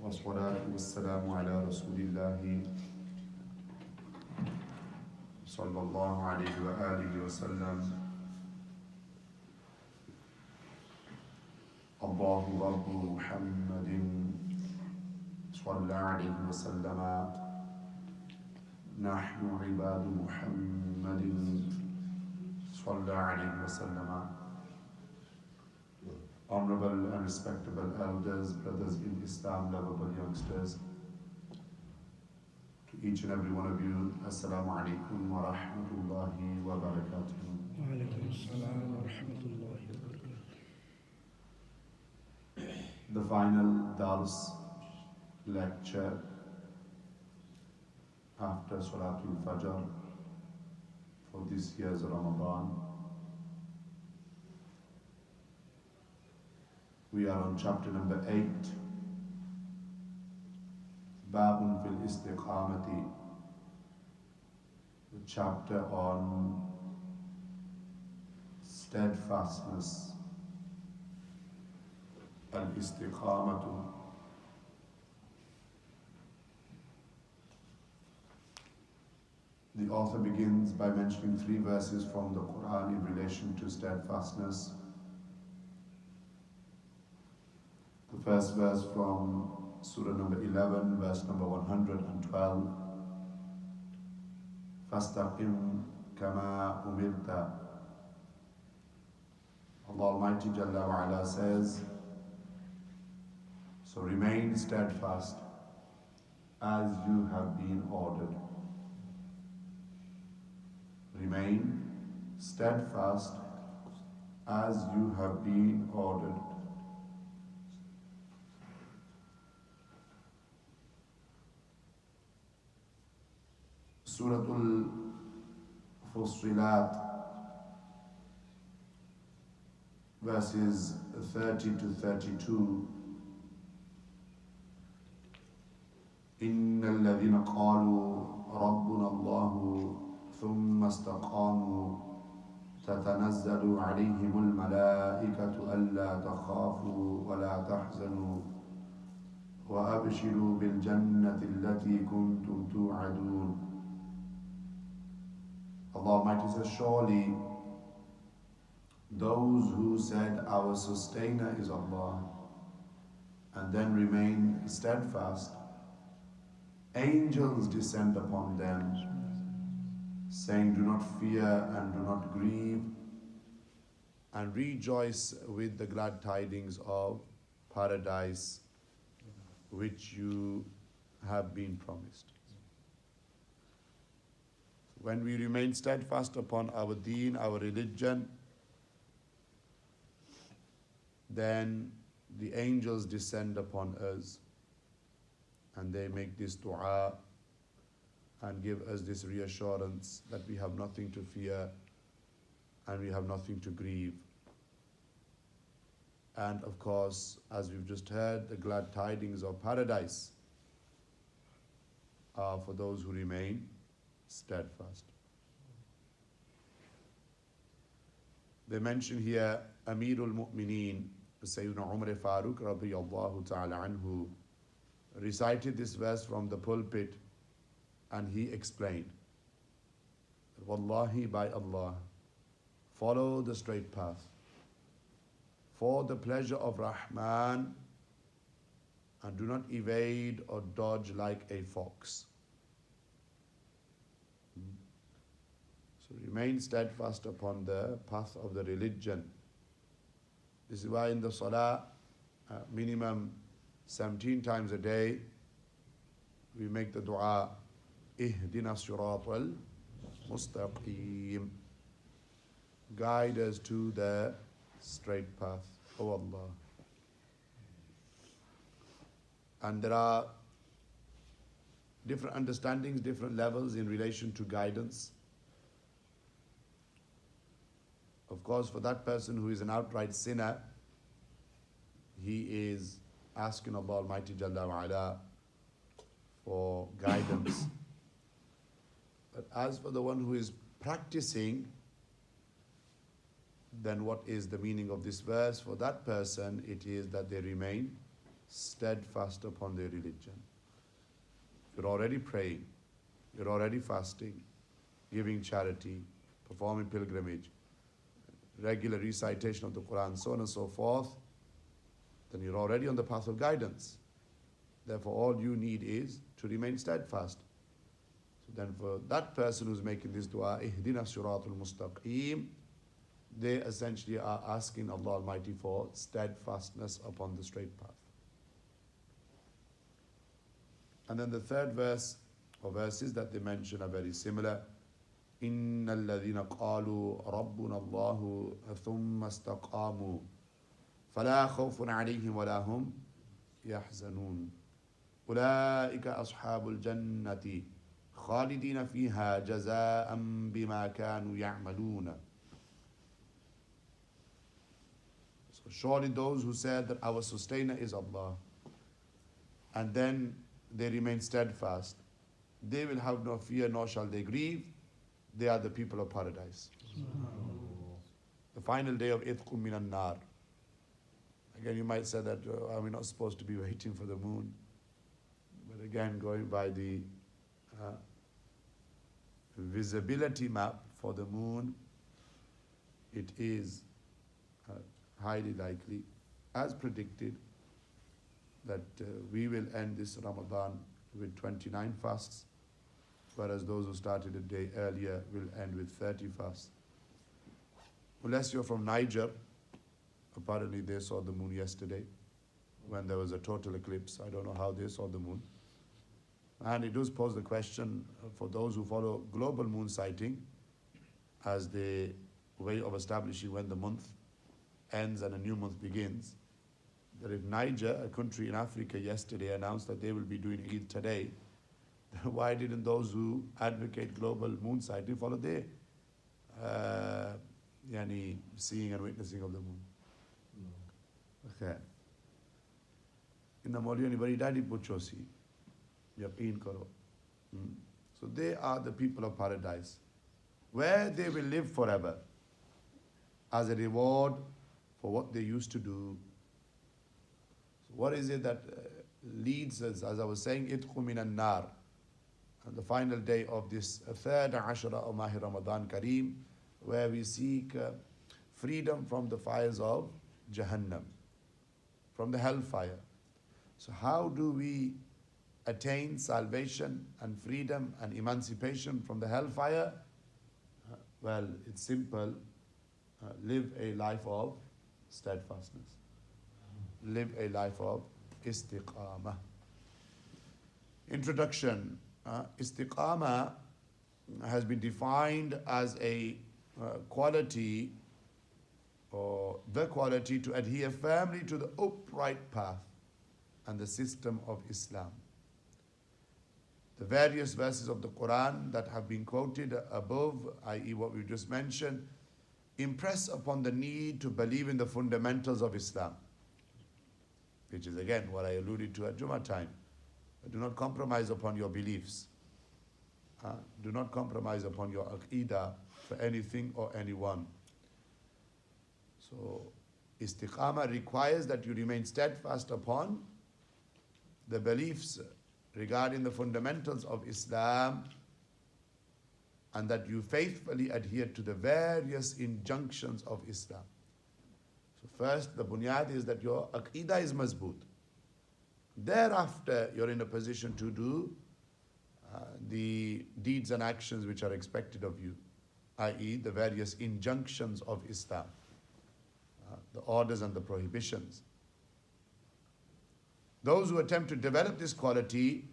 والصلاة والسلام على رسول الله صلى الله عليه وآله وسلم. الله رب محمد صلى عليه وسلم. نحن عباد محمد صلى عليه وسلم. Honorable and respectable elders, brothers in Islam, lovable youngsters, to each and every one of you, Assalamu alaikum wa rahmatullahi wa barakatuh. Wa alaikum assalam wa rahmatullahi wa barakatuh. The final Dars lecture after Salatul Fajr for this year's Ramadan. We are on chapter number 8, Babun fil Istaqamati, the chapter on steadfastness, Al-Istaqamatu. The author begins by mentioning 3 verses from the Quran in relation to steadfastness. The first verse from Surah number 11, verse number 112. فَاسْتَقِمْ كَمَا أُمِرْتَ. Allah Almighty Jalla wa Ala says, so remain steadfast as you have been ordered. Remain steadfast as you have been ordered. Suratul Fussilat, verses 30 to 32. إِنَّ الَّذِينَ قَالُوا رَبُّنَا اللَّهُ ثُمَّ اسْتَقَامُوا تَتَنَزَّلُ عَلَيْهِمُ الْمَلَائِكَةُ أَلَّا تَخَافُوا وَلَا تَحْزَنُوا وَأَبْشِرُوا بِالْجَنَّةِ الَّتِي كُنْتُمْ تُوعَدُونَ. Allah Almighty says, surely those who said our sustainer is Allah and then remain steadfast, angels descend upon them saying, do not fear and do not grieve, and rejoice with the glad tidings of paradise which you have been promised. When we remain steadfast upon our deen, our religion, then the angels descend upon us and they make this dua and give us this reassurance that we have nothing to fear and we have nothing to grieve. And of course, as we've just heard, the glad tidings of paradise are for those who remain steadfast. They mention here Amirul Mu'mineen, Sayyidina Umar Farooq radiyallahu ta'ala anhu, recited this verse from the pulpit and he explained, Wallahi, by Allah, follow the straight path for the pleasure of Rahman and do not evade or dodge like a fox. So remain steadfast upon the path of the religion. This is why in the salah, minimum 17 times a day, we make the dua, Ihdina siratal mustaqim. Guide us to the straight path, O Allah. And there are different understandings, different levels in relation to guidance. Of course, for that person who is an outright sinner, he is asking Allah Almighty Jalla wa Ala for guidance. But as for the one who is practicing, then what is the meaning of this verse? For that person, it is that they remain steadfast upon their religion. You're already praying, you're already fasting, giving charity, performing pilgrimage, regular recitation of the Quran, so on and so forth, then you're already on the path of guidance. Therefore, all you need is to remain steadfast. So then for that person who's making this dua, Ihdina Siratul Mustaqim, they essentially are asking Allah Almighty for steadfastness upon the straight path. And then the third verse, or verses that they mention are very similar. إِنَّ الَّذِينَ قَالُوا رَبُّنَا اللَّهُ ثُمَّ اسْتَقَامُوا فَلَا خَوْفٌ عَلَيْهِمْ وَلَا هُمْ يَحْزَنُونَ أُولَٰئِكَ أَصْحَابُ الْجَنَّةِ خَالِدِينَ فِيهَا جَزَاءً بِمَا كَانُوا يَعْمَلُونَ. So surely those who said that our sustainer is Allah, and then they remain steadfast, they will have no fear nor shall they grieve. They are the people of paradise. The final day of Itqum minan nar. Again, you might say that are we not supposed to be waiting for the moon? But again, going by the visibility map for the moon, it is highly likely, as predicted, that we will end this Ramadan with 29 fasts, whereas those who started a day earlier will end with 30 fasts. Unless you're from Niger, apparently they saw the moon yesterday when there was a total eclipse. I don't know how they saw the moon. And it does pose the question for those who follow global moon sighting as the way of establishing when the month ends and a new month begins, that if Niger, a country in Africa, yesterday announced that they will be doing Eid today, then why didn't those who advocate global moon sighting follow their seeing and witnessing of the moon? Okay. Inna Mawliya bari dadi pucho si, yaqeen karo. So they are the people of paradise, where they will live forever as a reward for what they used to do. So what is it that leads us, as I was saying, Itqu minan nar, the final day of this third Ashara of Mahi Ramadan Kareem, where we seek freedom from the fires of Jahannam, from the hellfire. So how do we attain salvation and freedom and emancipation from the hellfire? Well, it's simple. Live a life of steadfastness. Live a life of istiqamah. Introduction. Istiqamah has been defined as a quality, or the quality to adhere firmly to the upright path and the system of Islam. The various verses of the Quran that have been quoted above, i.e. what we just mentioned, impress upon the need to believe in the fundamentals of Islam, which is again what I alluded to at Jummah time. Do not compromise upon your beliefs. Do not compromise upon your aqidah for anything or anyone. So istiqamah requires that you remain steadfast upon the beliefs regarding the fundamentals of Islam, and that you faithfully adhere to the various injunctions of Islam. So first, the bunyad is that your aqidah is mazboot. Thereafter, you're in a position to do the deeds and actions which are expected of you, i.e. the various injunctions of Islam, the orders and the prohibitions. Those who attempt to develop this quality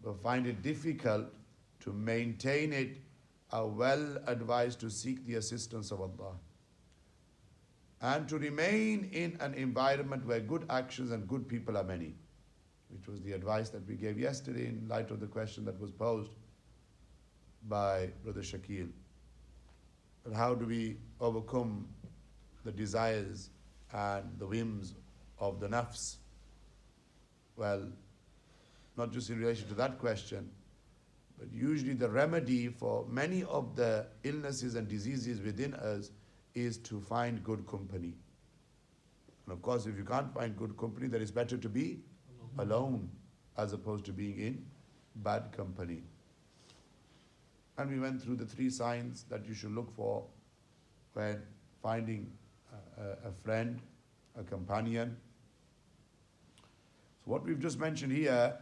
will find it difficult to maintain it, are well advised to seek the assistance of Allah and to remain in an environment where good actions and good people are many, which was the advice that we gave yesterday in light of the question that was posed by Brother Shakil. But how do we overcome the desires and the whims of the nafs? Well, not just in relation to that question, but usually the remedy for many of the illnesses and diseases within us is to find good company. And of course, if you can't find good company, then it's better to be alone as opposed to being in bad company. And we went through the 3 signs that you should look for when finding a friend, a companion. So what we've just mentioned here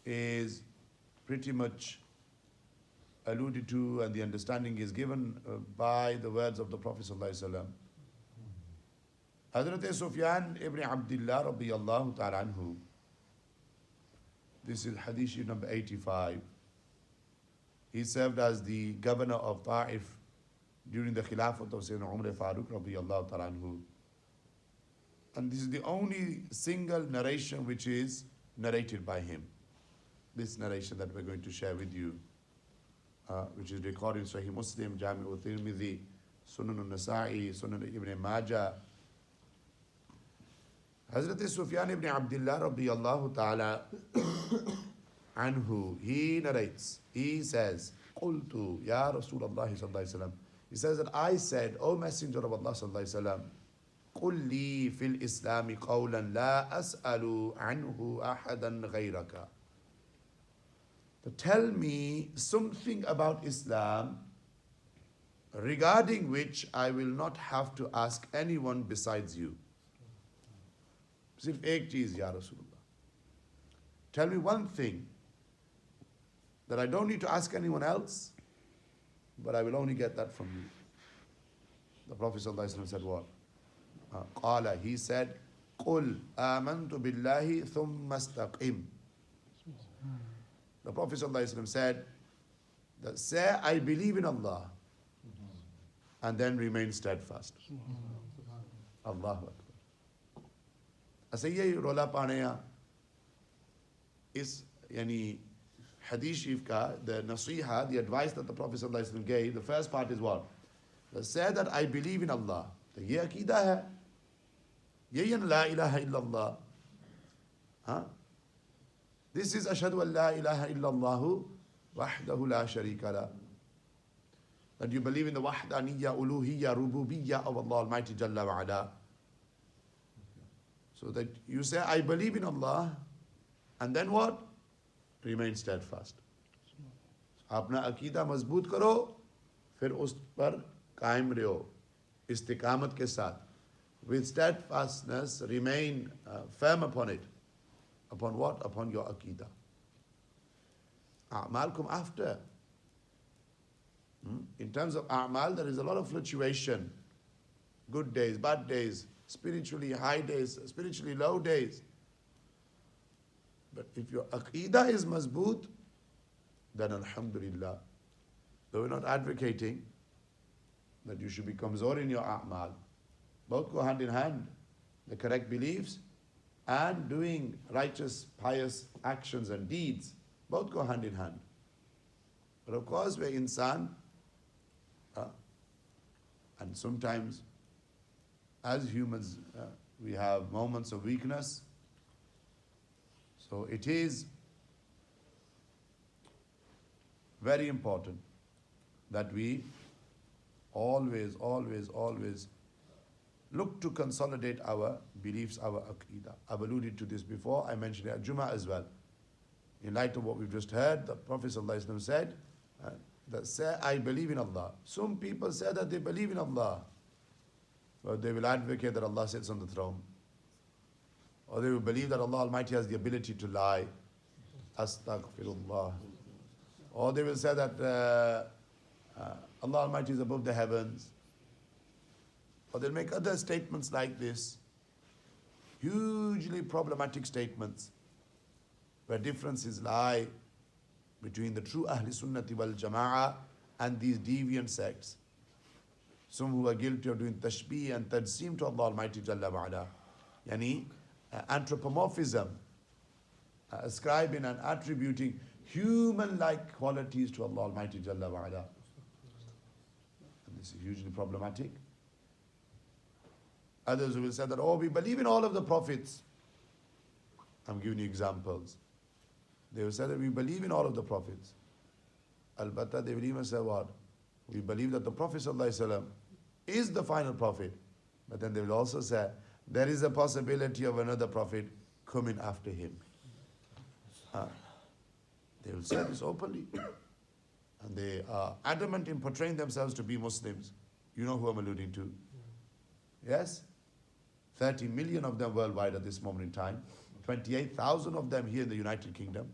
is pretty much alluded to, and the understanding is given by the words of the Prophet ﷺ. Hazrat Sufyan ibn Abdullah radiyallahu ta'ala anhu, this is hadith number 85. He served as the governor of Ta'if during the Khilafat of Sayyidina Umar Farooq radiyallahu ta'ala anhu. And this is the only single narration which is narrated by him. This narration that we're going to share with you, which is recorded in Sahih Muslim, Jami' al-Tirmidhi, Sunan al-Nasa'i, Sunan ibn Majah. Hazrat Sufyan ibn Abdullah radiyallahu ta'ala anhu, he narrates, he says, Qultu ya Rasulullah sallallahu alayhi wa sallam. He says that I said, O Messenger of Allah sallallahu alayhi wa sallam, قل لي في الإسلام قولا لا أسأل عنه أحدا غيرك. Tell me something about Islam regarding which I will not have to ask anyone besides you. सिर्फ एक चीज या Rasulullah. Tell me one thing that I don't need to ask anyone else, but I will only get that from you. The Prophet ﷺ said what? قال, he said, قل آمنت بالله ثم استقم. The Prophet ﷺ said that say I believe in Allah and then remain steadfast. Allahu Akbar. ऐसे ये रोला पाने इस यानी hadith sharif ka, the nasiha, the advice that the Prophet ﷺ gave, the first part is what? Say that I believe in Allah. तो ये अकीदा है. ये la ilaha illallah. Huh? This is ashhadu an la ilaha illallah wahdahu la sharika la. That you believe in the wahdaniyya, uluhiyya, rububiyya of Allah Almighty Jalla wa Ala. So that you say, I believe in Allah, and then what? Remain steadfast. अपना अकीदा मजबूत करो, फिर उस पर कायम रहो, इस्तिकामत के साथ. With steadfastness, remain firm upon it. Upon what? Upon your aqidah. A'mal come after. In terms of a'mal, there is a lot of fluctuation. Good days, bad days, spiritually high days, spiritually low days. But if your aqidah is mazboot, then alhamdulillah. Though we're not advocating that you should be kamzor in your a'mal. Both go hand in hand. The correct beliefs and doing righteous, pious actions and deeds, both go hand in hand. But of course, we're insan, and sometimes, as humans, we have moments of weakness. So it is very important that we always look to consolidate our beliefs, our aqidah. I've alluded to this before. I mentioned it at Jummah as well. In light of what we've just heard, the Prophet ﷺ said that say, I believe in Allah. Some people say that they believe in Allah, but they will advocate that Allah sits on the throne. Or they will believe that Allah Almighty has the ability to lie. Astaghfirullah. Or they will say that Allah Almighty is above the heavens. Or they'll make other statements like this, hugely problematic statements, where differences lie between the true Ahli Sunnati wal Jama'ah and these deviant sects. Some who are guilty of doing tashbih and tajseem to Allah Almighty Jalla wa'ala. Yani anthropomorphism, ascribing and attributing human-like qualities to Allah Almighty Jalla wa'ala. And this is hugely problematic. Others will say that, oh, we believe in all of the prophets. I'm giving you examples. They will say that we believe in all of the prophets. Al-Batta, they will even say what? We believe that the Prophet ﷺ is the final prophet, But then they will also say, there is a possibility of another prophet coming after him. They will say this openly. And they are adamant in portraying themselves to be Muslims. You know who I'm alluding to? Yes? 30 million of them worldwide at this moment in time. 28,000 of them here in the United Kingdom.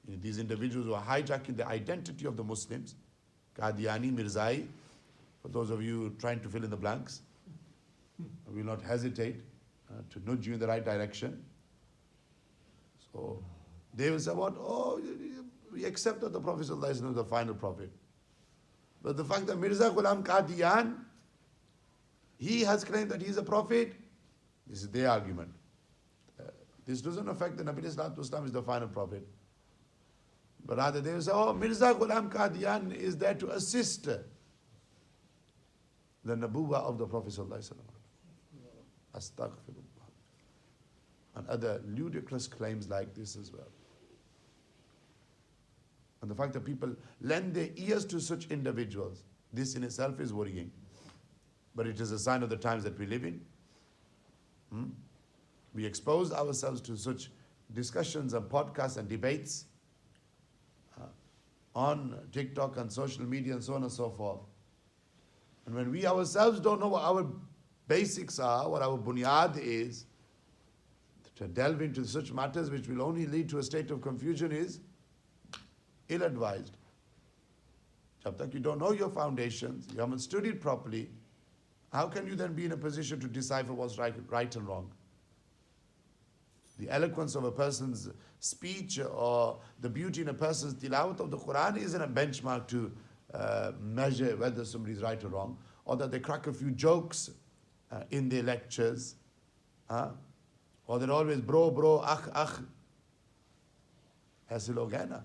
These individuals who are hijacking the identity of the Muslims. Qadiani, Mirzai. For those of you trying to fill in the blanks, I will not hesitate to nudge you in the right direction. So they will say, what? Oh, we accept that the Prophet ﷺ is the final prophet. But the fact that Mirza Ghulam Qadian, he has claimed that he is a prophet, this is their argument. This doesn't affect the Nabi Islam is the final prophet. But rather they will say, oh, Mirza Ghulam Qadian is there to assist the Nabuwah of the Prophet ﷺ. Astaghfirullah. And other ludicrous claims like this as well. And the fact that people lend their ears to such individuals, this in itself is worrying. But it is a sign of the times that we live in. We expose ourselves to such discussions and podcasts and debates on TikTok and social media and so on and so forth. And when we ourselves don't know what our basics are, what our bunyad is, to delve into such matters which will only lead to a state of confusion is ill-advised. Jab tak you don't know your foundations, you haven't studied properly, how can you then be in a position to decipher what's right and wrong? The eloquence of a person's speech or the beauty in a person's tilawat of the Quran isn't a benchmark to measure whether somebody's right or wrong, or that they crack a few jokes in their lectures, or they're always bro, akh. Aise log hai na.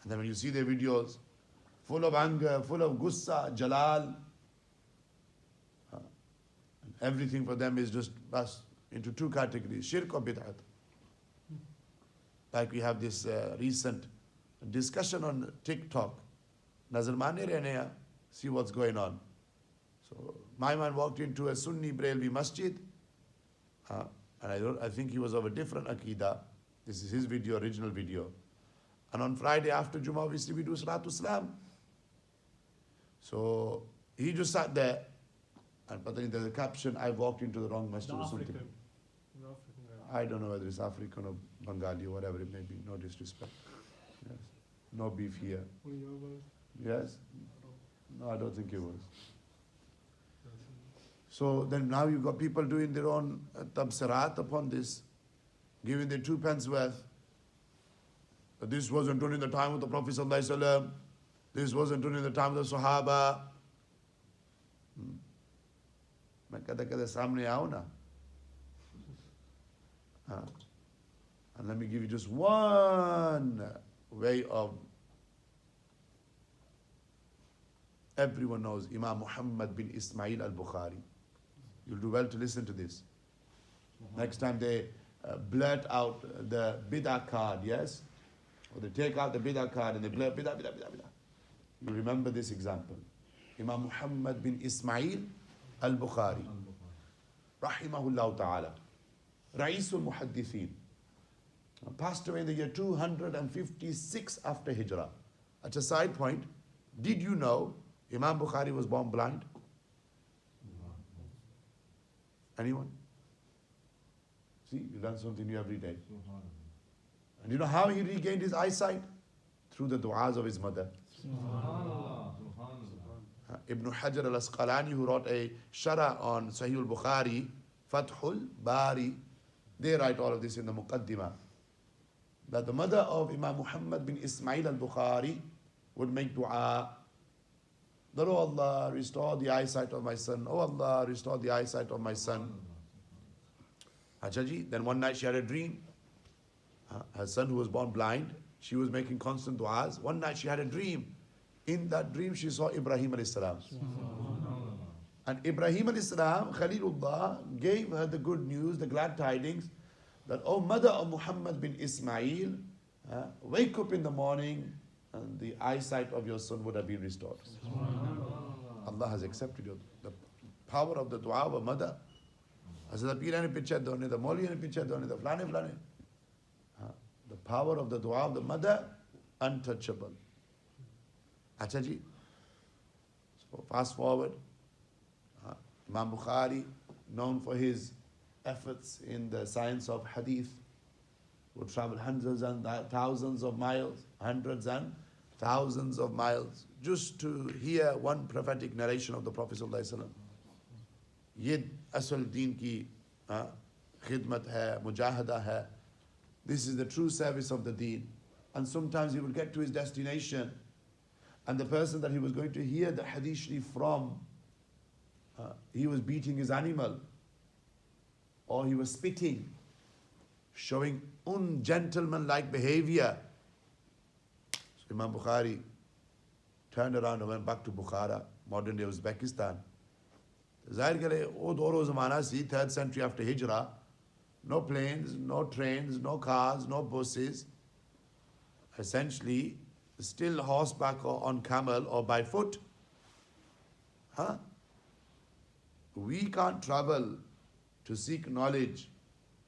And then when you see their videos, full of anger, full of gussa, jalal, everything for them is just into two categories, shirk or bid'at. Like we have this recent discussion on TikTok. Nazar mane rehne hai, see what's going on. So my man walked into a Sunni Brelvi masjid, and I think he was of a different Aqidah. This is his video, original video. And on Friday after Jummah, obviously we do Salatul Salam. So he just sat there, and there's a caption, I walked into the wrong masjid or something. I don't know whether it's African or Bengali or whatever it may be, no disrespect. Yes. No beef here. Yes? No, I don't think it was. So then now you've got people doing their own tabsirat upon this, giving their 2 pence worth. But this wasn't done in the time of the Prophet ﷺ. This wasn't done in the time of the Sahaba. मैं कदे सामने आओ ना. And let me give you just one way of. Everyone knows Imam Muhammad bin Ismail al-Bukhari. You'll do well to listen to this. Next time they blurt out the bid'ah card, yes? Or they take out the bid'ah card and they blurt bid'ah. You remember this example. Imam Muhammad bin Ismail al-Bukhari, rahimahullah ta'ala, Ra'isul Muhaddithin, passed away in the year 256 after Hijrah. At a side point, did you know Imam Bukhari was born blind? Anyone? See, you learn something new every day. And you know how he regained his eyesight? Through the du'as of his mother. Ibn Hajar al-Asqalani, who wrote a Shara on Sahih al-Bukhari, Fathul Bari, they write all of this in the Muqaddimah. That the mother of Imam Muhammad bin Ismail al-Bukhari would make dua. That, oh Allah, restore the eyesight of my son. Oh Allah, restore the eyesight of my son. Hajaji, then one night she had a dream. Her son, who was born blind, she was making constant du'as. One night she had a dream. In that dream she saw Ibrahim alayhi salam. And Ibrahim alayhi salam, Khalilullah, gave her the good news, the glad tidings, that, oh mother of Muhammad bin Ismail, wake up in the morning and the eyesight of your son would have been restored. Allah has accepted the power of the dua of a mother. Asa the Pir ne piche done, the Moli ne piche done, the flane. The power of the dua of the mother, untouchable. Acha ji. So fast forward. Imam Bukhari, known for his efforts in the science of hadith, would travel hundreds and thousands of miles, just to hear one prophetic narration of the Prophet ﷺ. Ye asal deen ki khidmat hai, mujahada hai. This is the true service of the deen. And sometimes he would get to his destination, and the person that he was going to hear the hadith sharif from, he was beating his animal, or he was spitting, showing ungentlemanlike behavior. So Imam Bukhari turned around and went back to Bukhara, modern day Uzbekistan. Zahir kare, wo doro zamana si, 3rd century after Hijrah, no planes, no trains, no cars, no buses. Essentially, still horseback or on camel or by foot. We can't travel to seek knowledge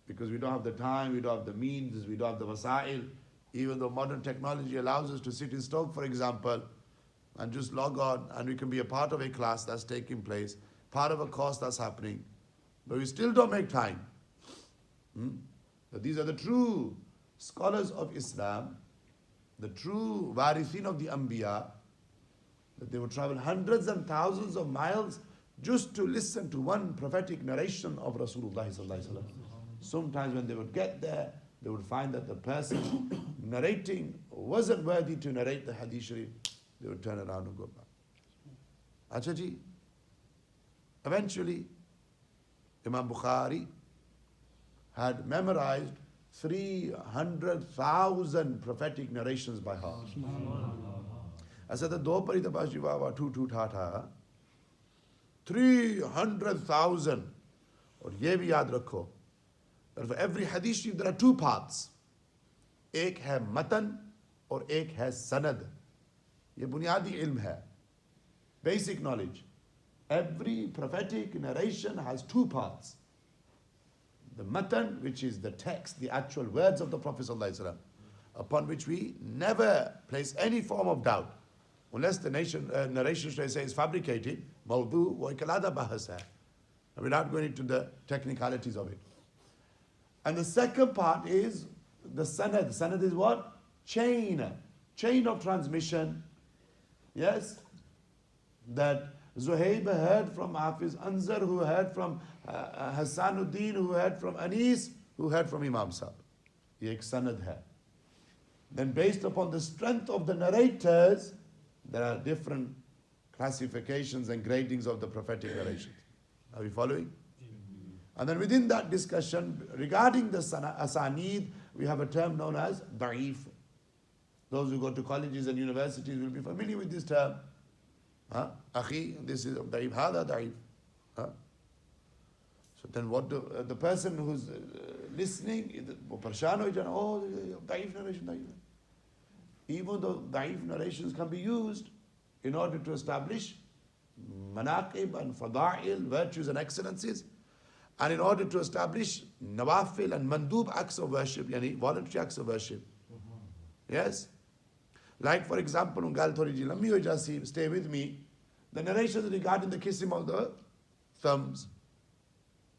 because we don't have the time, we don't have the means, we don't have the wasa'il. Even though modern technology allows us to sit in Stoke, for example, and just log on, and we can be a part of a class that's taking place, part of a course that's happening, but we still don't make time. But these are the true scholars of Islam, the true warithin of the Anbiya, that they would travel hundreds and thousands of miles just to listen to one prophetic narration of Rasulullah sallallahu alaihi wasallam. Sometimes when they would get there, they would find that the person narrating wasn't worthy to narrate the hadith sharif. They would turn around and go back. Acha ji. Eventually, Imam Bukhari had memorized 300,000 prophetic narrations by heart. I said the do pari tapash jiwa tu tha 300,000. और ये भी याद रखो that for every hadith sharif there are two parts. एक है मतन और एक है सनद. ये बुनियादी ilm है. Basic knowledge. Every prophetic narration has two parts. The matan, which is the text, the actual words of the Prophet ﷺ, upon which we never place any form of doubt. Unless the narration, should I say, is fabricated, mawdu wa ikalada bahas hai. And we're not going into the technicalities of it. And the second part is the sanad. Sanad is what? Chain of transmission. Yes? That Zuhayb heard from Hafiz Anzar, who heard from Hassanuddin, who heard from Anis, who heard from Imam Sahib. Ye ek sanad hai. Then based upon the strength of the narrators, there are different classifications and gradings of the prophetic narrations. Are we following? And then within that discussion, regarding the asanid, we have a term known as da'if. Those who go to colleges and universities will be familiar with this term. Akhi, this is da'if, hada da'if. So then what the person who's listening, oh, da'if narration, da'if. Even though da'if narrations can be used in order to establish manaqib and fada'il, virtues and excellences, and in order to establish nawafil and mandub acts of worship, yani voluntary acts of worship. Yes? Like for example, ungal thori ji lammi ho jasi, stay with me, the narrations regarding the kissing of the thumbs.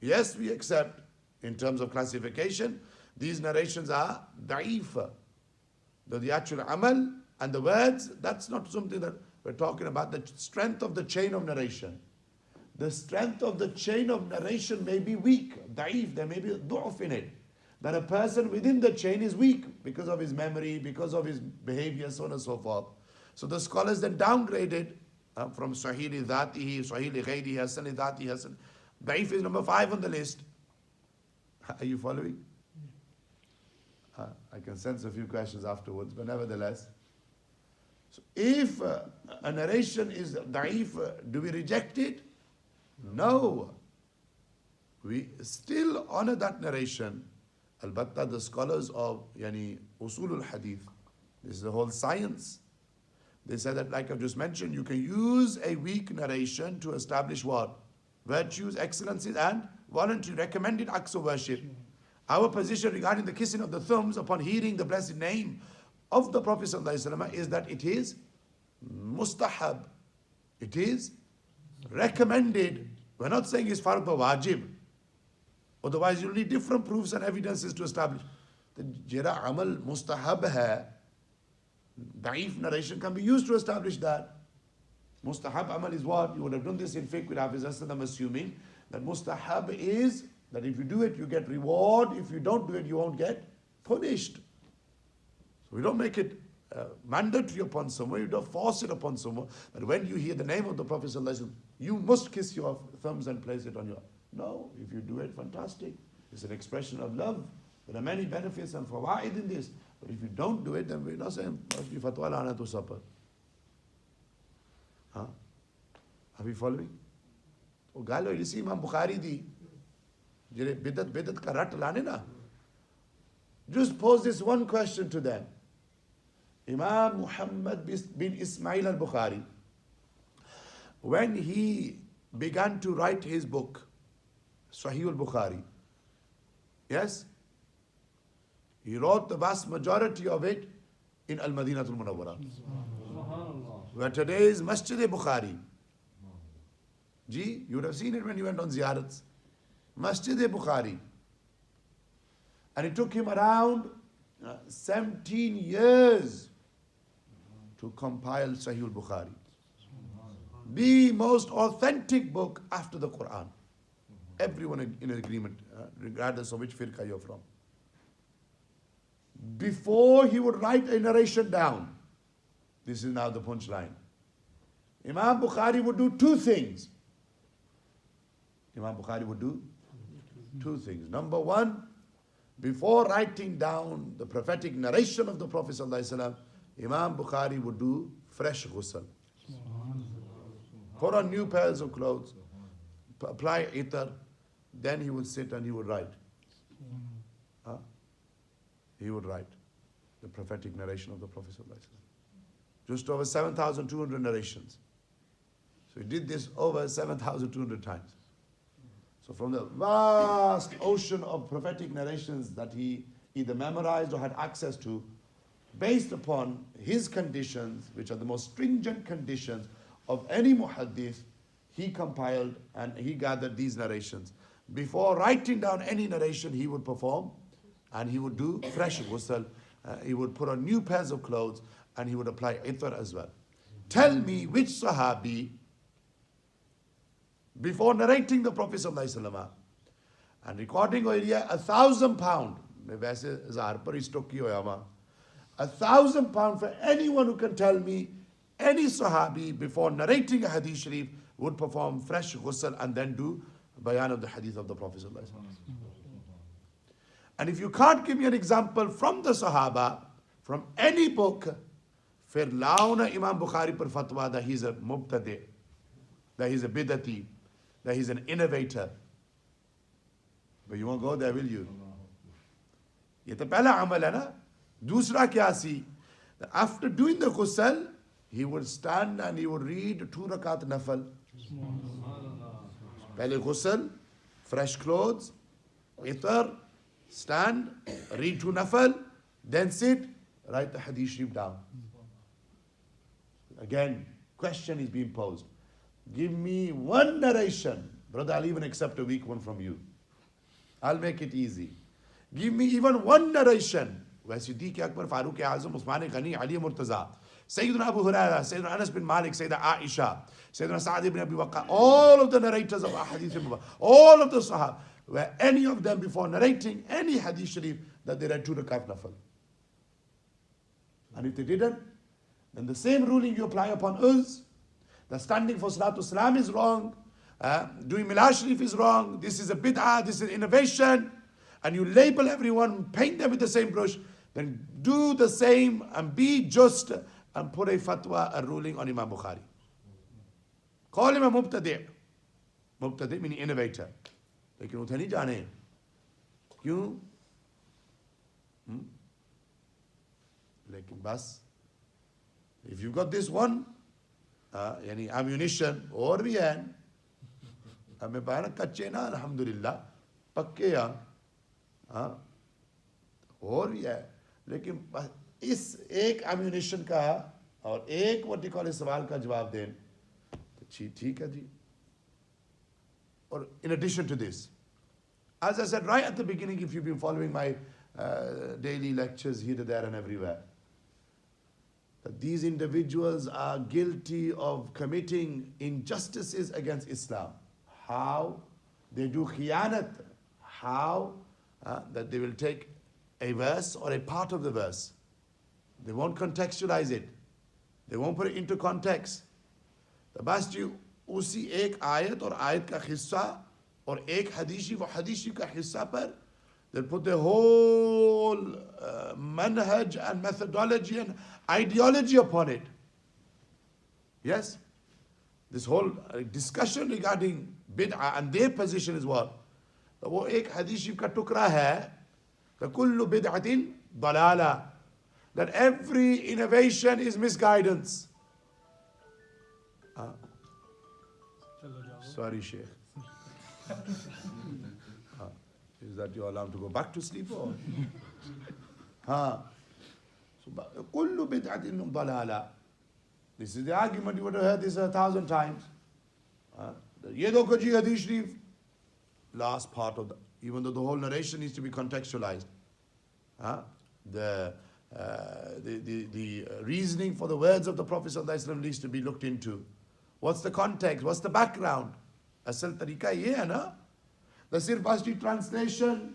Yes, we accept in terms of classification, these narrations are da'if. The actual amal and the words, that's not something that we're talking about. The strength of the chain of narration. The strength of the chain of narration may be weak, da'if, there may be du'af in it. That a person within the chain is weak because of his memory, because of his behavior, so on and so forth. So the scholars then downgraded from Sahili Dhatihi, Sahili Ghairi, Hasani Dhati, Hasan. Da'if is number 5 on the list. Are you following? I can sense a few questions afterwards, but nevertheless. So if a narration is da'if, do we reject it? No. We still honor that narration. Albatta, the scholars of Usulul Hadith, this is the whole science. They say that, like I've just mentioned, you can use a weak narration to establish what? virtues, excellencies, and voluntary recommended acts of worship. Our position regarding the kissing of the thumbs upon hearing the blessed name of the Prophet ﷺ is that it is mustahab. It is recommended. We're not saying it's fard or wajib. Otherwise, you'll need different proofs and evidences to establish. The jira amal mustahab hai. Da'if narration can be used to establish that. Mustahab amal is what? You would have done this in fiqh with Hafiz Asad. I'm assuming that mustahab is that if you do it, you get reward. If you don't do it, you won't get punished. So we don't make it mandatory upon someone. You don't force it upon someone. But when you hear the name of the Prophet ﷺ, you must kiss your thumbs and place it on your... No, if you do it, fantastic. It's an expression of love. There are many benefits and fawaid in this. But if you don't do it, then we're not saying, must be fatwa lana to supper. Huh? Are we following? Oh, Galo, you see Imam Bukhari di. Jere bidat ka rat lane na. Just pose this one question to them. Imam Muhammad bin Ismail al-Bukhari, when he began to write his book, Sahih al-Bukhari, yes, he wrote the vast majority of it in Al-Madinatul Munawwara, where today is Masjid Bukhari. Ji, you would have seen it when you went on ziyarats. Masjid Bukhari. And it took him around 17 years to compile Sahih al-Bukhari. The most authentic book after the Quran. Everyone in agreement, regardless of which firqa you're from. Before he would write a narration down, this is now the punchline. Imam Bukhari would do two things. Imam Bukhari would do two things. Number one, before writing down the prophetic narration of the Prophet ﷺ, Imam Bukhari would do fresh ghusl. Put on new pairs of clothes, apply itar, then he would sit and he would write. He would write the prophetic narration of the Prophet ﷺ. Just over 7,200 narrations. So he did this over 7,200 times. So from the vast ocean of prophetic narrations that he either memorized or had access to, based upon his conditions, which are the most stringent conditions of any muhaddith, he compiled and he gathered these narrations. Before writing down any narration, he would perform and he would do fresh ghusl. He would put on new pairs of clothes and he would apply itar as well. Tell me which sahabi, before narrating the Prophet ﷺ and recording area £1,000, वैसे 1000 पर stock की होया वहाँ, £1,000 for anyone who can tell me any sahabi before narrating a hadith sharif would perform fresh ghusl and then do bayan of the hadith of the Prophet ﷺ. And if you can't give me an example from the Sahaba, from any book, फिर लाओ ना Imam Bukhari पर fatwa that he's a mubtadi, that he's a bidati, that he's an innovator. But you won't go there, will you? ये तो पहला अमल है ना. दूसरा क्या सी? After doing the ghusl, he would stand and he would read 2 rakat nafal. पहले ghusl, fresh clothes, itar, stand, read 2 nafal, then sit, write the hadith sharif down. Again, question is being posed. Give me one narration. Brother, I'll even accept a weak one from you. I'll make it easy. Give me even one narration. Where Siddiq Akbar, Farooq Azam, Uthman Ghani, Ali Murtaza, Sayyidina Abu Hurairah, Sayyidina Anas bin Malik, Sayyidina Aisha, Sayyidina Sa'ad ibn Abi Waqqas, all of the narrators of Ahadith, all of the Sahaba, where any of them before narrating any Hadith Sharif that they read 2 rakat nafal. And if they didn't, then the same ruling you apply upon us, that standing for Salatul Salam is wrong, doing Milad Sharif is wrong, this is a bid'ah, this is innovation, and you label everyone, paint them with the same brush, then do the same and be just and put a fatwa, a ruling on Imam Bukhari. Call him a mubtadi'. Mubtadi' meaning innovator. लेकिन उठे नहीं जाने क्यों? लेकिन बस if you got this one यानी ammunition और भी है हमें पाया ना कच्चे ना अल्हम्दुलिल्लाह, पक्के हाँ हो रही है, लेकिन इस एक एम्यूनिशन का और एक व्हाट यू कॉल इस सवाल का जवाब दें तो ठीक है जी. Or in addition to this, as I said right at the beginning, if you've been following my daily lectures here, there and everywhere, that these individuals are guilty of committing injustices against Islam. How? They do khiyanat. How? That they will take a verse or a part of the verse. They won't contextualize it. They won't put it into context. The best you उसी एक आयत और आयत का हिस्सा और एक हदीसी वो हदीसी का हिस्सा पर they put the whole manhaj and methodology and ideology upon it. Yes, this whole discussion regarding bid'ah and their position is what? वो एक हदीसी का टुकड़ा है कि कुल्लु बिदअतिन दलाला, that every innovation is misguidance. Sorry, Sheikh. Is that your alarm to go back to sleep or? So, kullu bid'atin dalala. This is the argument, you would have heard this 1,000 times. Ye dekho ji hadith sharif, last part of the, even though the whole narration needs to be contextualized. The reasoning for the words of the Prophet ﷺ needs to be looked into. What's the context? What's the background? Asal tariqa ye hai na? The Sirpasti translation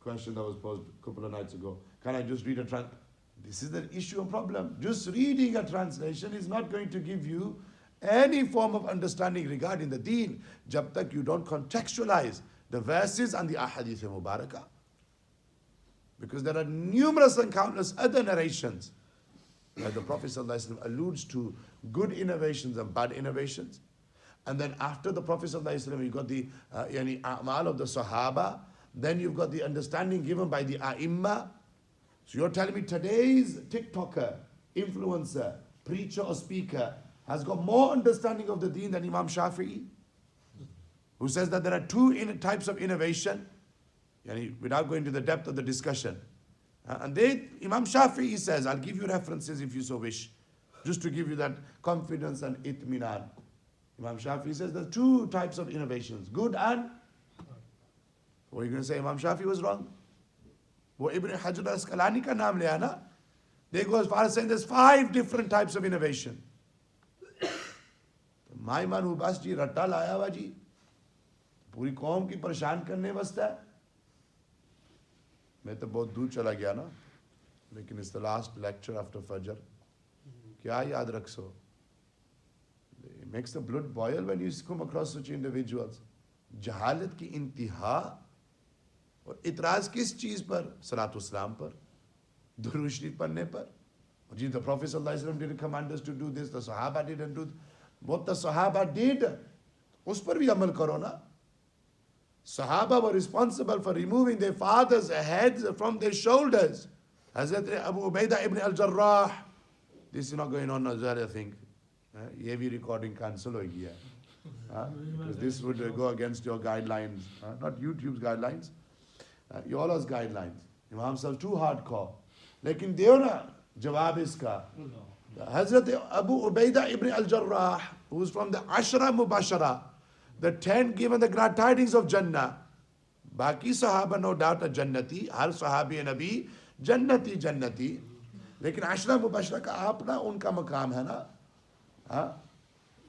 question that was posed a couple of nights ago. Can I just read a translation? This is the issue and problem. Just reading a translation is not going to give you any form of understanding regarding the deen, jab tak you don't contextualize the verses and the ahadith mubarakah. Because there are numerous and countless other narrations where the Prophet ﷺ alludes to good innovations and bad innovations. And then after the Prophet ﷺ, you've got the a'mal of the Sahaba. Then you've got the understanding given by the A'imma. So you're telling me today's TikToker, influencer, preacher or speaker has got more understanding of the deen than Imam Shafi'i, who says that there are two types of innovation, without going to the depth of the discussion. And Imam Shafi'i says, I'll give you references if you so wish, just to give you that confidence and itminan. Imam Shafi'i says there are two types of innovations, good and... What are you going to say? Imam Shafi'i was wrong? Wo Ibn Hajar al-Asqalani ka naam liya na? They go as far as saying there's 5 different types of innovation. My man who bas ji ratta laya hua ji, puri qaum ki pareshan karne wasta. मैं तो बहुत दूर चला गया ना, लेकिन it's the last lecture after Fajr. क्या याद रख सो? It makes the blood boil when you come across such individuals. जहालत की इंतहा और इतराज किस चीज पर? सलातु सलाम पर, दुरूद शरीफ पढ़ने पर. जी, the Prophet ﷺ didn't command us to do this, the Sahaba didn't do what the Sahaba did. उस पर भी अमल करो ना. Sahaba were responsible for removing their fathers' heads from their shoulders. Hazrat Abu Ubaidah ibn al-Jarrah. This is not going on as well, I think. Ye bhi recording cancel ho gaya. Because this would go against your guidelines. Not YouTube's guidelines. Yours guidelines. Imam Sahib too hardcore. Lekin deo na jawab iska. Hazrat Abu Ubaidah ibn al-Jarrah, who is from the Ashra Mubashara, the 10 given the glad tidings of Jannah. Baki Sahaba no doubt are Jannati. Har Sahabi and Nabi Jannati Jannati. Lekin Ashra Mubashara ka apna unka maqam hai na.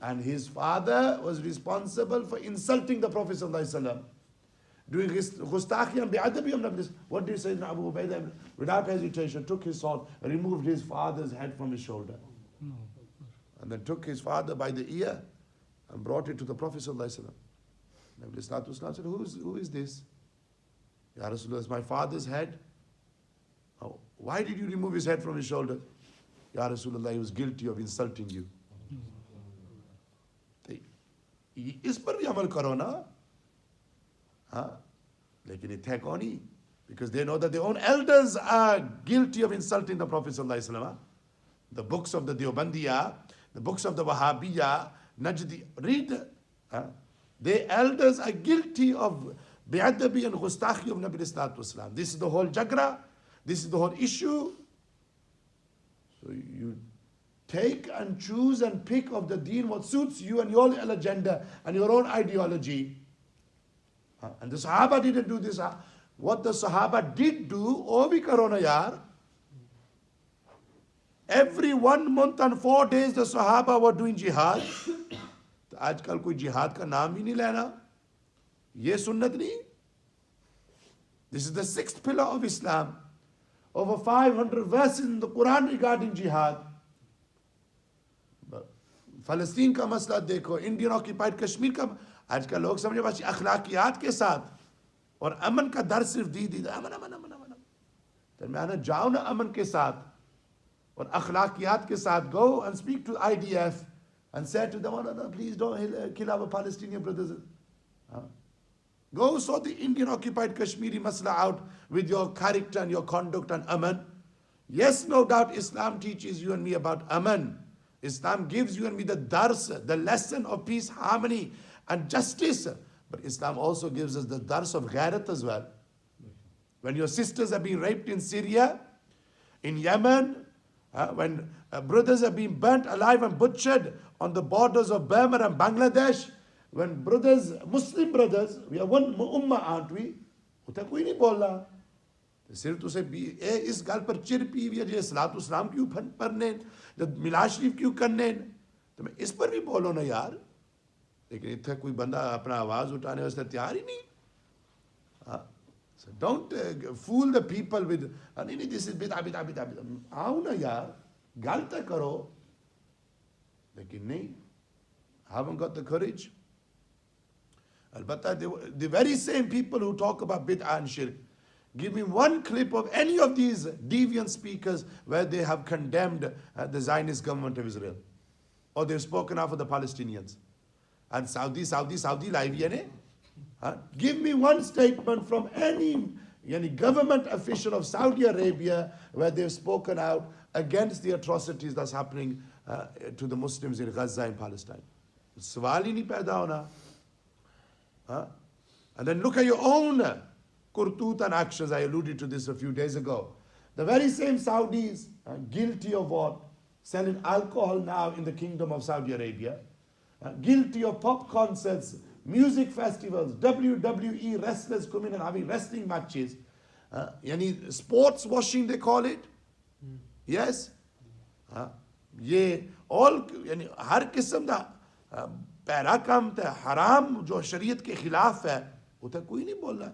And his father was responsible for insulting the Prophet ﷺ. Doing Ghustakhiyam bi'adabiyam. What did Sayyidina Abu Ubaidah? Without hesitation, took his sword, removed his father's head from his shoulder. And then took his father by the ear and brought it to the Prophet ﷺ. Nabi Sallallahu Alaihi Wasallam said, who is this? Ya Rasulullah, it's my father's head. Oh, why did you remove his head from his shoulder? Ya Rasulullah, he was guilty of insulting you. इस पर भी अमल करो ना. लेकिन it है कौन ही? Because they know that their own elders are guilty of insulting the Prophet ﷺ. The books of the Deobandiya, the books of the Wahhabiyya, Najdi, read The elders are guilty of bi'adabi and ghustakhi of Nabi Sallallahu Alaihi Wasallam. This is the whole jagra. This is the whole issue. So you take and choose and pick of the deen what suits you and your agenda and your own ideology. And the Sahaba didn't do this. What the Sahaba did do, oh bhi karo na yaar. Every 1 month and 4 days the Sahaba were doing jihad. आजकल कोई जिहाद का नाम ही नहीं लेना. ये सुन्नत नहीं. This is the 6th pillar of Islam. Over 500 verses in the Quran regarding jihad. फलस्तीन का मसला देखो, इंडियन ऑक्यूपाइड कश्मीर का. आजकल लोग समझे बस अखलाकियात के साथ और अमन का दर सिर्फ दी अमन अमन अमन अमन. दरमियान जाओ ना अमन के साथ और अखलाकियात के साथ. Go and speak to IDF and say to them, oh, no, please don't kill our Palestinian brothers. Go sort the Indian occupied Kashmiri masla out with your character and your conduct and aman. Yes, no doubt Islam teaches you and me about aman. Islam gives you and me the dars, the lesson of peace, harmony and justice. But Islam also gives us the dars of ghairat as well. When your sisters are being raped in Syria, in Yemen, when brothers are being burnt alive and butchered on the borders of Burma and Bangladesh, when brothers, Muslim brothers, we are one ummah, aren't we? उतना कोई नहीं बोल रहा. सिर्फ तुझे इस गाल पर चिर पी हुई है जो सलातु सलाम क्यों पढ़ने, जब मिलाद शरीफ क्यों करने, तो मैं इस पर भी बोलो ना यार. लेकिन इतना कोई बंदा अपना आवाज उठाने वास्ते तैयार ही नहीं. So don't fool the people with नहीं this is bid'ah bid'ah bid'ah bid'ah. आओ ना यार, गलत करो. लेकिन नहीं, haven't got the courage. But the very same people who talk about bid'ah and shirk, give me one clip of any of these deviant speakers where they have condemned the Zionist government of Israel, or they've spoken out for the Palestinians. And Saudi live here. Give me one statement from any government official of Saudi Arabia where they've spoken out against the atrocities that's happening to the Muslims in Gaza and Palestine. Sawal hi nahi paida hona. And then look at your own kurtut and actions. I alluded to this a few days ago. The very same Saudis guilty of what? Selling alcohol now in the kingdom of Saudi Arabia. Guilty of pop concerts, music festivals, WWE wrestlers coming and having wrestling matches. Sports washing they call it. Yes. ये all हर किस्म का पैराकम ते हराम जो शरीयत के खिलाफ है वो तो कोई नहीं बोल रहा.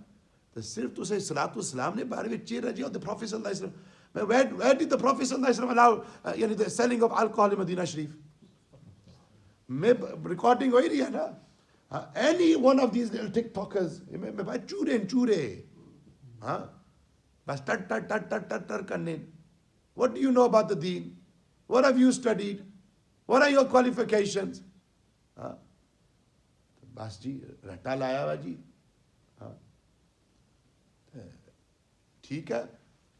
तो सिर्फ तुझे सलातु सलाम ने बारे में चेहरा जिया. The Prophet sallallahu alaihi wasallam, where did the Prophet sallallahu alaihi wasallam allow the selling of alcohol in Medina Sharif? मैं recording हो ही रही है ना. Any one of these little TikTokers, मैं भाई चूरे बस टर करने. What do you know about the deen? What have you studied? What are your qualifications? बस जी रट्टा लाया हुआ जी. ठीक है.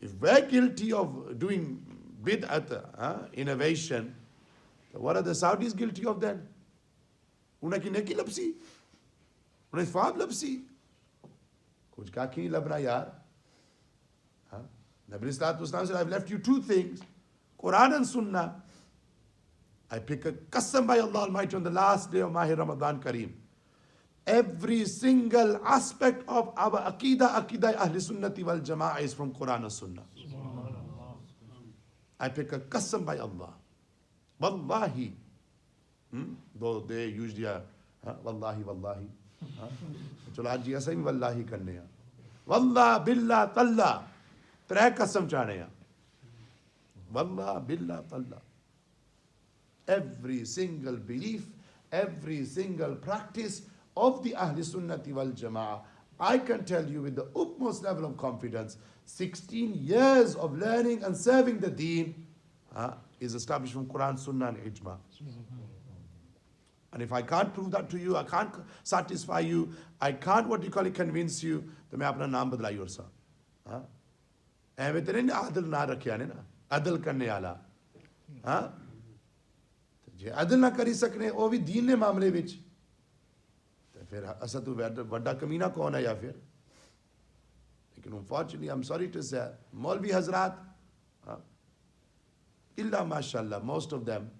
If we're guilty of doing bid'at, innovation, so what are the Saudis guilty of then? उनकी नेकी लपसी, उन्हें ख्वाब लपसी. कुछ का क्यों लब रहा यार? Nabi Sallallahu Alaihi Wasallam said, I've left you 2 things, Quran and Sunnah. I pick a qasam by Allah Almighty on the last day of Mahir Ramadan Kareem. Every single aspect of our Aqidah Ahl Sunnati wal Jama'ah is from Quran and Sunnah. I pick a qasam by Allah. Wallahi. Though they usually are, Wallahi, Wallahi. चलो आज जी ऐसा ही Wallahi करने हैं. Wallah, Billah, Tallah. 3 qasam चाहने हैं. Wallah, Billah, Tallah. Every single belief, every single practice of the Ahl Sunnati wal Jama'ah, I can tell you with the utmost level of confidence, 16 years of learning and serving the deen is established from Quran, Sunnah and Ijma. And if I can't prove that to you, I can't satisfy you, I can't convince you, तो मैं अपना नाम बदलाई और सा. ऐਵੇਂ तेरे ने आदल ना रखिया ने ना, आदल करने वाला. जे आदल ना करी सकने, वो भी दीन ने मामले विच. फिर असा तो वड्डा कमीना कौन है या फिर? लेकिन unfortunately, I'm sorry to say, Maulvi Hazrat, illa mashallah, most of them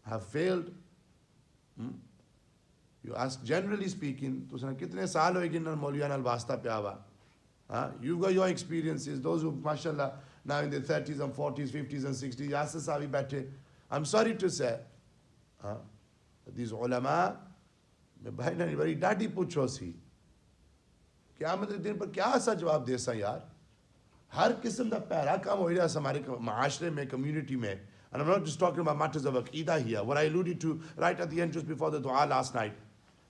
have failed. You ask, generally speaking, tusna kitne saal hoye ginnar Maulviyan al wasta pe awa? You've got your experiences, those who, mashallah, now in their 30s and 40s, 50s and 60s, yasa savi baithe. I'm sorry to say, these ulama, मैं भाई ने बड़ी डाटी पूछो सी क़यामत के दिन पर क्या ऐसा जवाब दे सा यार हर किस्म का पैरा काम हो रहा है हमारे माशरे में community में and I'm not just talking about matters of aqidah here what I alluded to right at the end just before the dua last night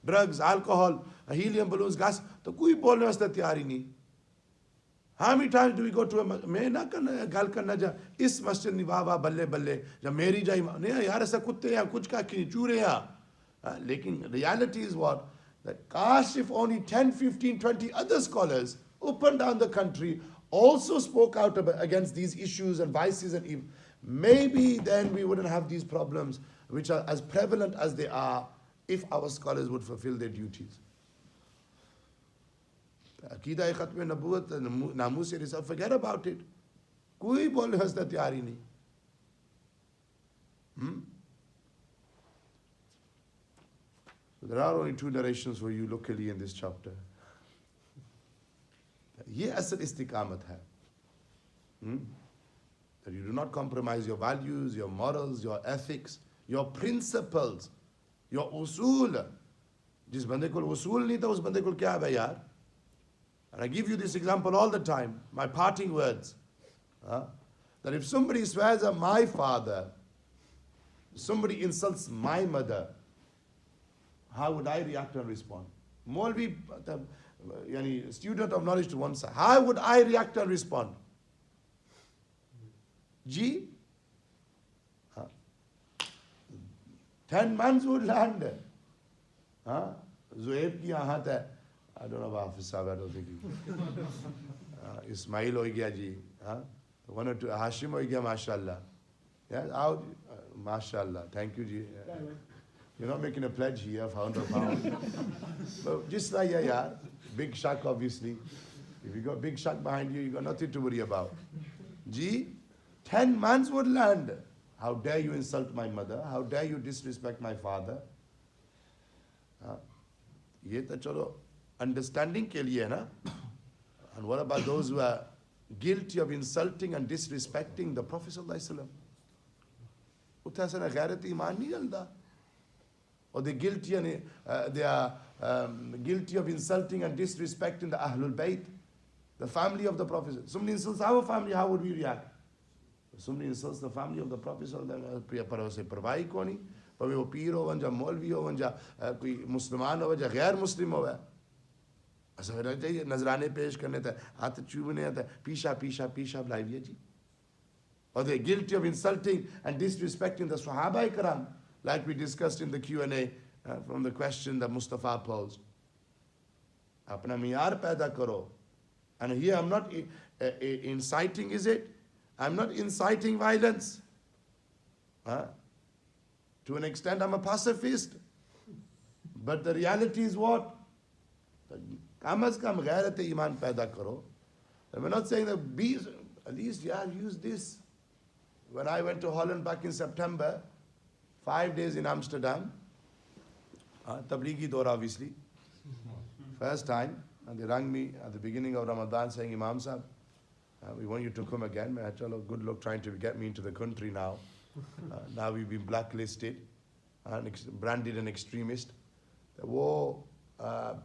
drugs alcohol helium balloons gas तो कोई बोलने वास्ते तैयार ही नहीं how many times do we go to a मैं ना करना गल करना जा इस मस्जिद निवाह वाह बल्ले बल्ले जब मेरी जाई नहीं यार ऐसा कुत्ते हैं कुछ का की चूरे हैं लेकिन reality is what? That gosh, if only 10, 15, 20 other scholars up and down the country also spoke out against these issues and vices and evil, maybe then we wouldn't have these problems which are as prevalent as they are if our scholars would fulfill their duties. Aqidah Khatm Nabuwat, Namus Risal, forget about it. Koi bol hasta tayar hi nahi. So there are only two narrations for you locally in this chapter. Ye asal istiqamat hai. That you do not compromise your values, your morals, your ethics, your principles, your usul. Jis bande ko usul nahi tha, us bande ko kya hai yaar? And I give you this example all the time, my parting words. That if somebody swears at my father, somebody insults my mother, how would I react and respond? Maulvi, student of knowledge to one side. How would I react and respond? Ji? 10 months would land. Zoeb ki ahat hai. I don't know about Hafiz Sahib, I don't think he. Ismail ho gaya ji. One or two. Hashim ho gaya, mashallah. Yeah, mashallah. Thank you ji. You're not making a pledge here of £100. But just like yeah, big shak obviously. If you got big shak behind you, you got nothing to worry about. Ji, 10 months would land. How dare you insult my mother? How dare you disrespect my father? Ye to chalo understanding ke liye hai na. And what about those who are guilty of insulting and disrespecting the Prophet sallallahu alaihi wasallam? Utha sana ghairat iman nahi jalda. Or they're guilty and they are guilty of insulting and disrespecting the Ahlul Bayt, the family of the Prophet. Somebody insults our family, how would we react? If somebody insults the family of the Prophet, parvai koni, but wo peer ho ja maulvi ho ja koi musliman ho ja ghair muslim ho ऐसा होना चाहिए नजराने पेश करने थे हाथ चूमने थे पीछा पीछा पीछा बुलाइए जी. Or they're guilty of insulting and disrespecting the Sahaba Ikram, like we discussed in the Q&A from the question that Mustafa posed. Apna miyar paida karo. And here I'm not inciting, is it? I'm not inciting violence. To an extent, I'm a pacifist. But the reality is what? Kam az kam ghairat iman paida karo. And we're not saying that be, at least, yeah, use this. When I went to Holland back in September, 5 days in Amsterdam, Tablighi Dora obviously, first time, and they rang me at the beginning of Ramadan saying, Imam Sahib, we want you to come again. I told them, good luck trying to get me into the country now. Now we've been blacklisted and branded an extremist. The war,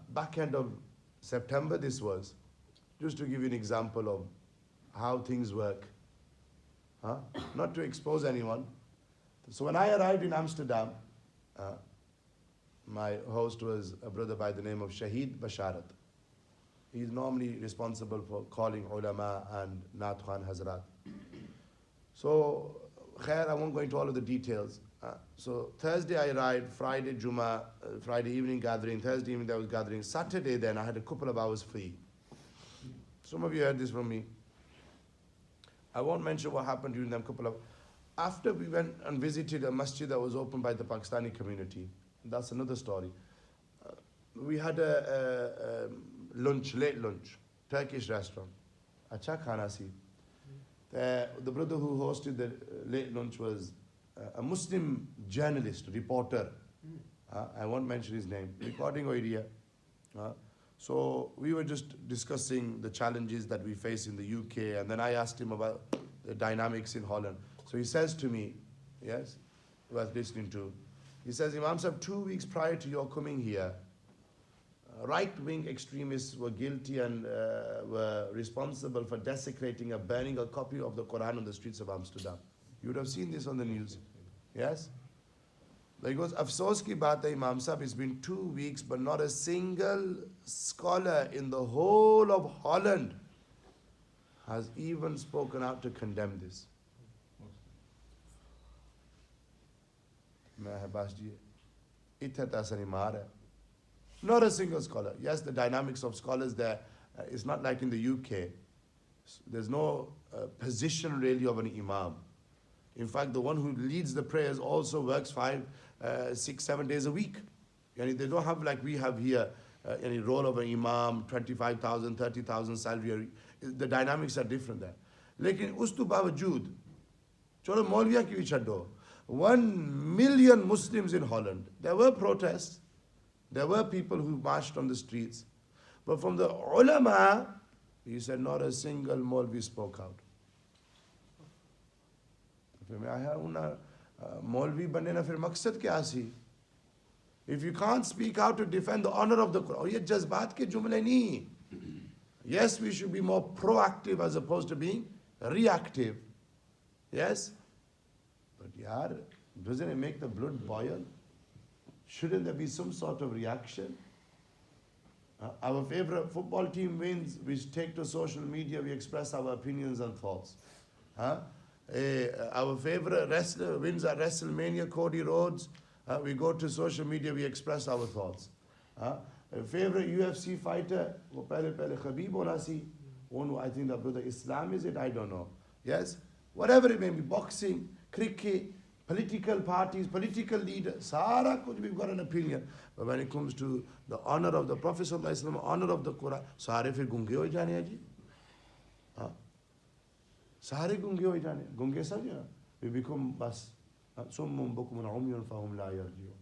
back end of September this was, just to give you an example of how things work. Not to expose anyone. So when I arrived in Amsterdam, my host was a brother by the name of Shahid Basharat. He's normally responsible for calling ulama and Naat Khan Hazrat. So, khair, I won't go into all of the details. So Thursday I arrived, Friday Jummah, Friday evening gathering, Thursday evening there was gathering. Saturday then I had a couple of hours free. Some of you heard this from me. I won't mention what happened during them couple of... After we went and visited a masjid that was opened by the Pakistani community, that's another story. we had a lunch, late lunch, Turkish restaurant. Acha khana si. The brother who hosted the late lunch was a Muslim journalist, reporter. I won't mention his name. Recording area. So we were just discussing the challenges that we face in the UK, and then I asked him about the dynamics in Holland. So he says to me, yes, who I was listening to, he says, Imam Sahib, 2 weeks prior to your coming here, right-wing extremists were guilty and were responsible for desecrating and burning a copy of the Quran on the streets of Amsterdam. You would have seen this on the news. Yes? He goes, Afsos ki baat hai, Imam Sahib, it's been 2 weeks, but not a single scholar in the whole of Holland has even spoken out to condemn this. Not a single scholar. Yes, the dynamics of scholars there, it's not like in the UK. There's no position really of an imam. In fact, the one who leads the prayers also works 5, 6, 7 days a week. Yani they don't have like we have here, any role of an imam, 25,000, 30,000 salary. The dynamics are different there. Lekin ustu bawajood, chalo Maulviya ki bhi chhaddo, 1 million Muslims in Holland. There were protests. There were people who marched on the streets. But from the ulama, he said not a single Maulvi spoke out. Maulvi banne na fir maqsad kya si? If you can't speak out to defend the honor of the Quran, ye jazbaat ke jumle nahi. Yes, we should be more proactive as opposed to being reactive. Yes? But yaar, doesn't it make the blood boil? Shouldn't there be some sort of reaction? Our favorite football team wins, we take to social media, we express our opinions and thoughts. Our favorite wrestler wins at WrestleMania, Cody Rhodes, we go to social media, we express our thoughts. A favorite UFC fighter, Khabib hona si, I think that brother Islam is it, I don't know. Yes? Whatever it may be, boxing, cricket, political parties, political leaders, Sara kuch we've got an opinion. But when it comes to the honor of the Prophet ﷺ, honor of the Quran, sare fir gunge ho jane hain ji. Sare gunge ho jane, gunge samjha. We become bas summum bukumun umyun fahum la yarjiun.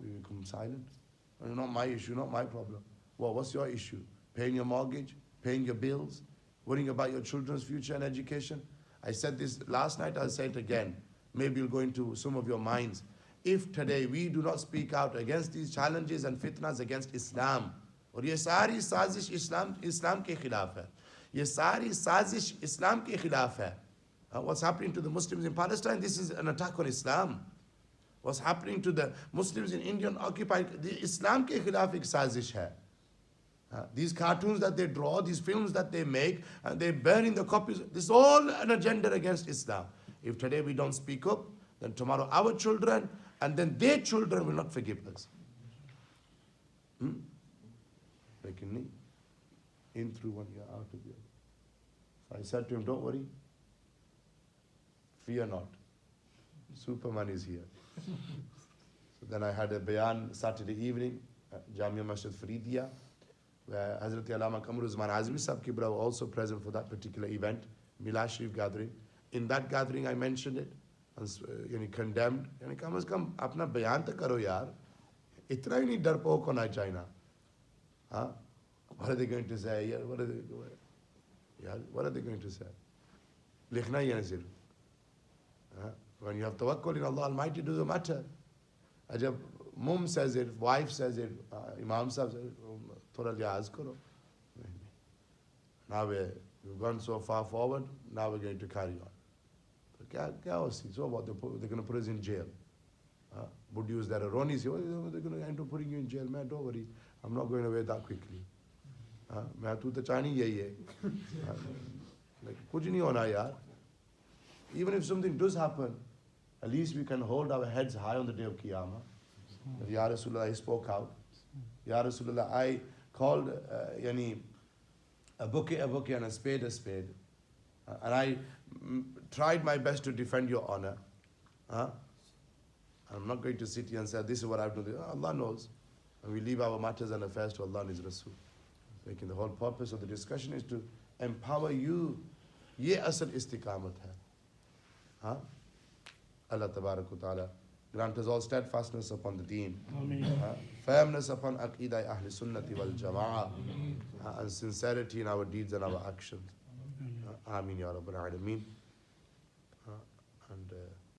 We become silent. Not my issue, not my problem. Well, what's your issue? Paying your mortgage, paying your bills, worrying about your children's future and education. I said this last night, I'll say it again. Maybe it'll go into some of your minds. If today we do not speak out against these challenges and fitnas against Islam, और ये सारी साजिश इस्लाम के खिलाफ है, ये सारी साजिश इस्लाम के खिलाफ है. What's happening to the Muslims in Palestine? This is an attack on Islam. What's happening to the Muslims in Indian occupied, the Islam ke khilaf ek sazish hai. These cartoons that they draw, these films that they make, and they burn in the copies, this is all an agenda against Islam. If today we don't speak up, then tomorrow our children, and then their children will not forgive us. In through one year, out of the other. So I said to him, don't worry, fear not. Superman is here. So then I had a bayan Saturday evening at Jamia Masjid Faridiya, where Hazrat Allama Qamar-Uzman Azmi Sahib Kibra were also present for that particular event, Milad Sharif gathering. In that gathering I mentioned it, and condemned, and kam az kam apna bayan ta karo yaar, itna hi nahi darpok hona China. What are they going to say? What are they going to say? Likhna hi hai sirf. When you have tawakkul in Allah Almighty, it doesn't matter. Ajab mum says it, wife says it, Imam Sahib says it, thoda lihaz karo. Now we've gone so far forward, now we're going to carry on. So what? They're going to put us in jail. Buddhis that are Ronis, they're going to end up putting you in jail. Man, don't worry, I'm not going away that quickly. Man, tu ta chani yahi hai. Like, kuch nahi hona yaar. Even if something does happen, at least we can hold our heads high on the day of Qiyamah. Ya Rasulullah, I spoke out. Ya Rasulullah, I called a bouquet and a spade a spade. And I tried my best to defend your honor. I'm not going to sit here and say, this is what I've done. Allah knows. And we leave our matters and affairs to Allah and His Rasul. Making the whole purpose of the discussion is to empower you. Ye asal istiqamat hai. Huh? Allah Tabarak wa Ta'ala grant us all steadfastness upon the deen. Firmness upon Aqidah Ahl Sunnati wal Jama'ah. And sincerity in our deeds and our actions. Ameen Ya Rabbal Alameen. And